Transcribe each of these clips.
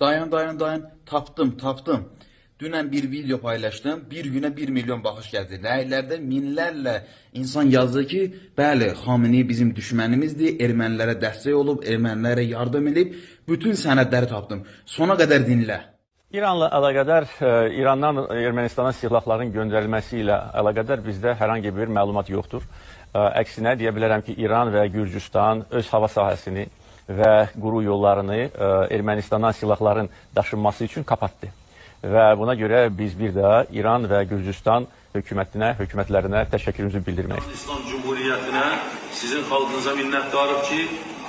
Dayan. Tapdım. Dünən bir video paylaşdım. Bir günə 1 milyon baxış gəldi. Ləylərdə minlərlə insan yazdı ki, bəli, Xameni bizim düşmənimizdir, ermənilərə dəstək olub, ermənilərə yardım edib. Bütün sənədləri tapdım. Sona qədər dinlə. İranla əlaqədar, İrandan Ermənistana silahların göndərilməsi ilə əlaqədar bizdə hər hangi bir məlumat yoxdur. Əksinə deyə bilərəm ki, İran və Gürcüstan öz hava sahəsini və quru yollarını Ermənistandan silahların daşınması üçün kapatdı. Və buna görə biz bir daha İran və Gürcüstan hökumətlərinə təşəkkürümüzü bildirmək istəyirik. İslam Cumhuriyyətinə, sizin xalqınıza minnətdarıq ki,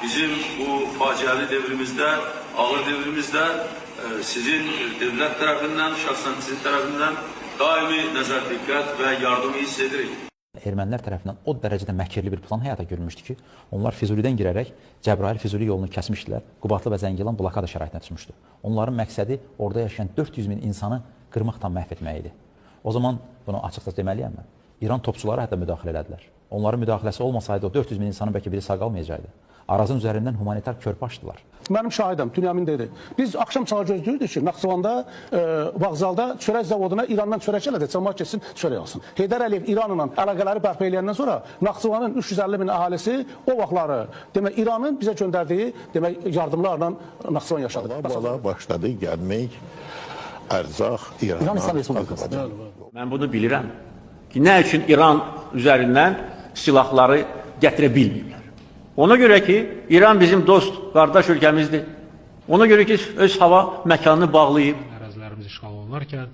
bizim bu faciəli devrimizdə, ağır devrimizdə sizin devlət tərəfindən, şəxsən sizin tərəfindən daimi nəzər diqqət və yardımı hiss edirik. Ermənilər tərəfindən o dərəcədə məkirli bir plan həyata görülmüşdü ki, onlar Füzulidən girərək Cəbrayıl-Füzuli yolunu kəsmişdilər, Qubadlı və Zəngilan blokada şəraitinə düşmüşdü. Onların məqsədi orada yaşayan 400 min insanı qırmaqdan məhv etmək idi. O zaman bunu açıqca deməliyəm mən. İran topçuları hətta müdaxilə elədilər. Onların müdaxiləsi olmasaydı o 400 min insanın bəlkə biri sağ qalmayacaqdı. Arazın üzərindən humanitar körpü açdılar. Mənim şahidim, Dünyamin dedi. Biz axşam çağı gözləyirdik ki, Naxçıvanda, vağzalda çörək zavoduna İrandan çörək elədi, cəmaət keçsin, çörək alsın. Heydər Əliyev İranla əlaqələri bərpa eləyəndən sonra Naxçıvanın 350 min əhalisi o vaxtları, demək, İranın bizə göndərdiyi, demək, yardımlarla Naxçıvan yaşadı. Bala başladı gəlmək, ərzaq İrandan. Mən bunu bilirəm ki, nə üçün İran üzərindən silahları gətirə bilmirlər. Ona görə ki, İran bizim dost, qardaş ölkəmizdir. Ona görə ki, öz hava məkanını bağlayıb. Ərazilərimiz işğal olunarkən,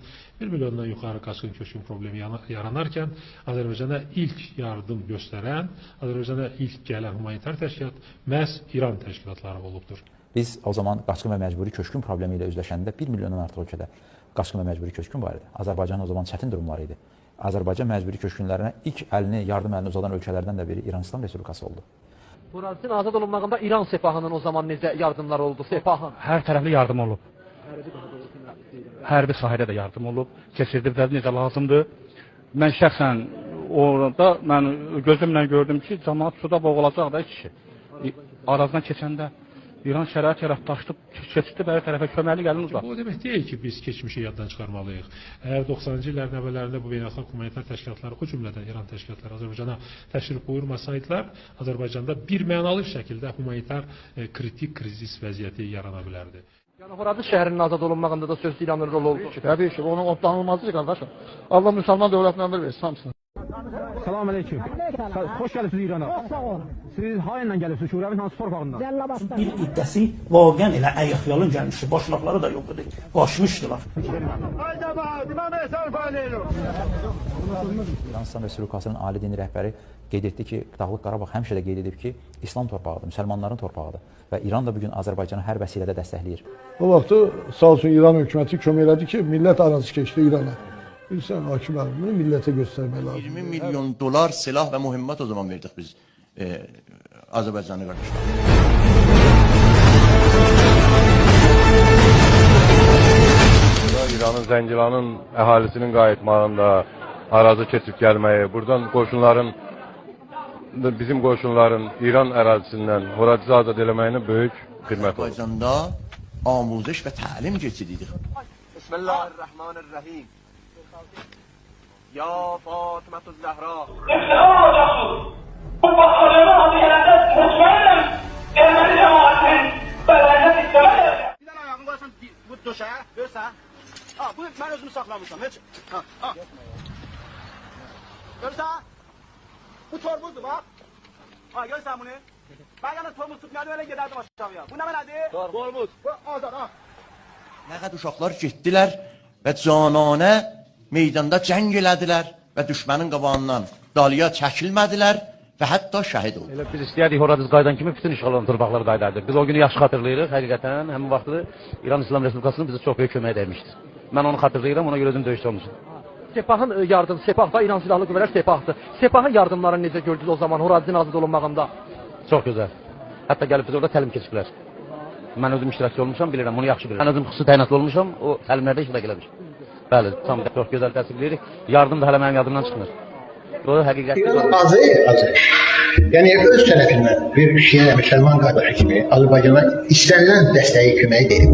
1 milyondan yuxarı qaçqın köçkün problemi yaranarkən, Azərbaycana ilk yardım göstərən, Azərbaycana ilk gələn humanitar təşkilat məhz İran təşkilatları olubdur. Biz o zaman qaçqın və məcburi köçkün problemi ilə üzləşəndə 1 milyondan artıq ölkədə qaçqın və məcburi köçkün var idi. Azərbaycanın o zaman çətin durumları idi. Azərbaycan məcburi köçkünlərinə ilk yardım əlini uzadan ölkələrdən də biri İran İslam Respublikası oldu. Horazmin azad olunmağında İran Sepahının o zaman necə yardımlar oldu? Sepahın hər tərəfli yardım olub. Hərbi sahədə də yardım olub. Keçirdikləri necə lazımdır. Mən şəxsən orada gözümlə gördüm ki, cəmaət suda boğulacaq da kişi. Arazdan keçəndə İran şərait yaratlaşdı, keçdi bəri tərəfə köməkli gəlin uzaq. Bu demək deyil ki, biz keçmişi yaddan çıxarmalıyıq. Əgər 90-cı illərin əvvəllərində bu beynəlxalq humanitar təşkilatları, o cümlədən İran təşkilatları Azərbaycana təşrif buyurmasaydılar, Azərbaycanda bir mənalı şəkildə humanitar kritik krizis vəziyyəti yarana bilərdi. Yəni Horadiz şəhərinin azad olunmağında da sözlü İranın rolu oldu ki. Təbii ki, onun danılmazdır qardaşım. Allah müsəlman dövlətinə ömür versin hamısına. Salam aleyküm. Xoş gəlirsiniz İrana. Sağ olun. Siz hainlə gəlirsiniz Şurəvin hansı torpağından? Bir müddəsi vaqən elə ayaqyalın gəlmişdi. Başlaqları da yox idi. Qaçmışdılar. İran İslam Respublikasının ali dini rəhbəri qeyd etdi ki, Dağlıq Qarabağ həmişə də qeyd edib ki, İslam torpağıdır, müsəlmanların torpağıdır və İran da bugün Azərbaycanı hər vəsilədə dəstəkləyir. O vaxtı sağ olsun İran hökuməti kömək elədi ki, millət arazı keçdi İrana. Bilirsən, hakimlər bunu millətə göstərmək lazım. 20 milyon dolar silah və mühimmat o zaman verdik biz Azərbaycanı qarşıladık. İranın Zəngilanın əhalisinin qayıtmağında, arazı keçib gəlməyi, buradan qoşunların, bizim qoşunların İran ərazisindən Horadizə azad eləməyinə böyük xidmət oldu. Azərbaycanda amuzəş və təlim keçirirdik. Bismillahirrahmanirrahim. Ya Fatıma-tü Zəhra. Bu bakalığına diyelerde tutmayalım. Ermeni cemaatin belayını istemeyiz. Bir dənə ayağını qoysan bu döşə, görsən. Ha, bu mən özümü saxlamışam, heç. Ha. Görsən? Bu torbuzdur bax. Ha, görsən bunu? Ben yana torbuz tutmayadım, öyle giderdim aşağıya. Bu nə belədir? Torbuz. Bu azad, ha. Nə qədər uşaqlar getdilər və cananə meydanda cəng elədilər və düşmənin qabağından dalıya çəkilmədilər və hətta şəhid oldu. Elə biz istəyərdik Horadiz qaydan kimi bütün işğal olunan torpaqları qaydardı. Biz o günü yaxşı xatırlayırıq, həqiqətən həmin vaxtı İran İslam Respublikasının bizə çox böyük köməyi dəymişdir. Mən onu xatırlayıram, ona görə özüm döyüşçü olmuşum. Sepahın yardım, Sepah da İran Silahlı Qüvvələr Sepahdır. Sepahın yardımlarını necə gördünüz o zaman Horadizin azad olunmağında? Çox gözəl. Hətta gəlib biz orada təlim keçiblər. Mən özüm iştirakçı olmuşam, bilirəm, bunu yaxşı bilirəm. Mən özüm xüsusi təyinatlı olmuşam, o təlimlərdə iştirak eləmişəm. Bəli, tam çox gözəl təsdiqləyirik. Yardım da hələ mənim yadımdan çıxmır. O həqiqətdir. İran azı. Yəni öz tərəfindən bir şiə müsəlman qardaşı kimi Azərbaycana istənilən dəstəyi köməyi deyib.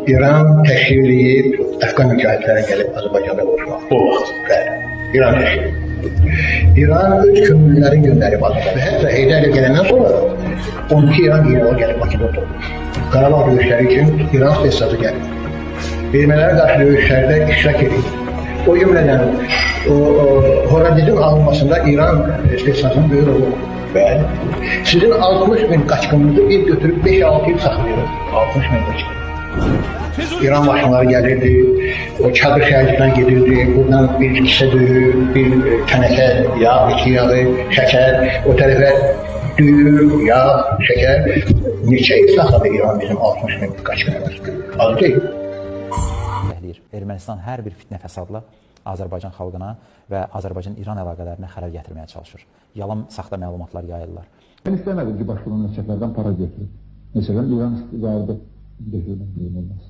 İran təşkil edib Əfqan mücahidlərə gəlib Azərbaycanda vurmaq. O vaxt, bəli. İran təşkil edib. İran öz kömürlərini göndərib Azərbaycana. Hətta Heydər Əliyev gələndən sonra 12 İran generalı gəlib Bakıda oturmuş. Qarabağ döyüşləri üçün İran spesialı gəlib. Ermənilərə qarşı döyüşlərdə iştirak edib. O cümlədən Horadizin alınmasında İran spesialının böyük rolu oldu. Bəli. Sizin 60 bin qaçqınınızı biz götürüb 5-6 il saxlayırıq. 60 bin qaçqın. İran maşınları gəlirdi, o çadır şəhərcindən gedirdi, buradan bir kisə düyür, bir tənəkə, yağ, içki yağı, şəkər, o tərəfə düyür, yağ, şəkər. Neçə il saxladı İran bizim 60 bin qaçqınımız? Az deyil. Ermənistan hər bir fitnə fəsadla Azərbaycan xalqına və Azərbaycan-İran əlaqələrinə xələl gətirməyə çalışır. Yalan, saxta məlumatlar yayırlar. Ben istemedim ki başka memleketlerden para getirin. Mesela İran istidarda götürmek olmaz.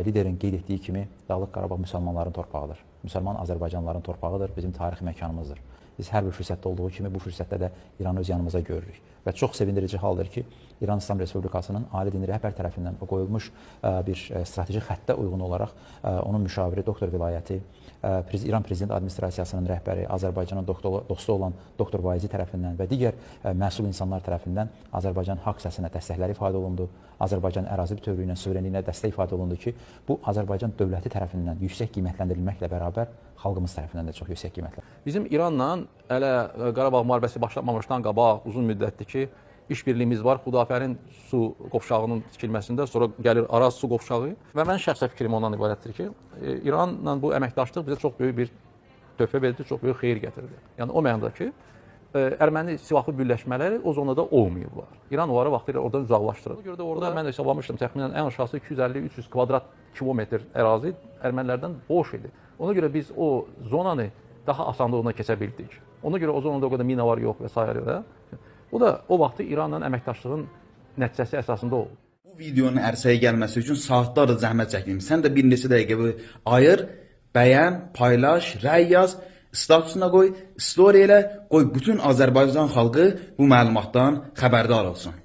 Liderin qeyd etdiyi kimi Dağlıq Qarabağ müsəlmanların torpağıdır. Müsəlman Azərbaycanlıların torpağıdır, bizim tarixi məkanımızdır. Biz hər bir fürsətdə olduğu kimi bu fürsətdə də İranı öz yanımıza görürük. Və çox sevindirici haldır ki, İran İslam Respublikasının ali dini rəhbər tərəfindən qoyulmuş bir strateji xəttə uyğun olaraq onun müşaviri, doktor vilayəti, İran Prezident Administrasiyasının rəhbəri, Azərbaycanın dostu olan doktor Vaizi tərəfindən və digər məsul insanlar tərəfindən Azərbaycan haqq səsinə dəstəkləri ifadə olundu. Azərbaycan ərazi bütövlüyünə, suverenliyinə dəstək ifadə olundu ki, bu Azərbaycan dövləti tərəfindən yüksək qiymətləndirilməklə bərabər xalqımız tərəfindən də çox yüksək qiymətlər. Bizim İranla hələ Qarabağ müharibəsi başlamamışdan qabaq uzun müddətdir ki, işbirliyimiz var. Xudafərin su qovşağının tikilməsində, sonra gəlir Araz su qovşağı və mən şəxsi fikrim ondan ibarətdir ki, İranla bu əməkdaşlıq bizə çox böyük bir töhfə verdi, çox böyük xeyir gətirdi. Yəni o mənada ki, erməni silahlı birləşmələri o zonada olmayıblar. İran onları vaxtilə oradan uzaqlaşdırır. Ona görə də orada mən hesablamışdım, təxminən ən aşağısı 250-300 kvadrat kilometr ərazi ermənilərdən boş idi. Ona görə biz o zonanı daha asanlığına keçə bildik. Ona görə o zonada o qədər mina var yox və s. Bu da o vaxtı İranla əməkdaşlığın nəticəsi əsasında oldu. Bu videonun ərsəyə gəlməsi üçün saatlarla zəhmət çəkdim. Sən də bir neçə dəqiqə ayır, bəyən, paylaş, rəy yaz, statusuna qoy, story elə, qoy bütün Azərbaycan xalqı bu məlumatdan xəbərdar olsun.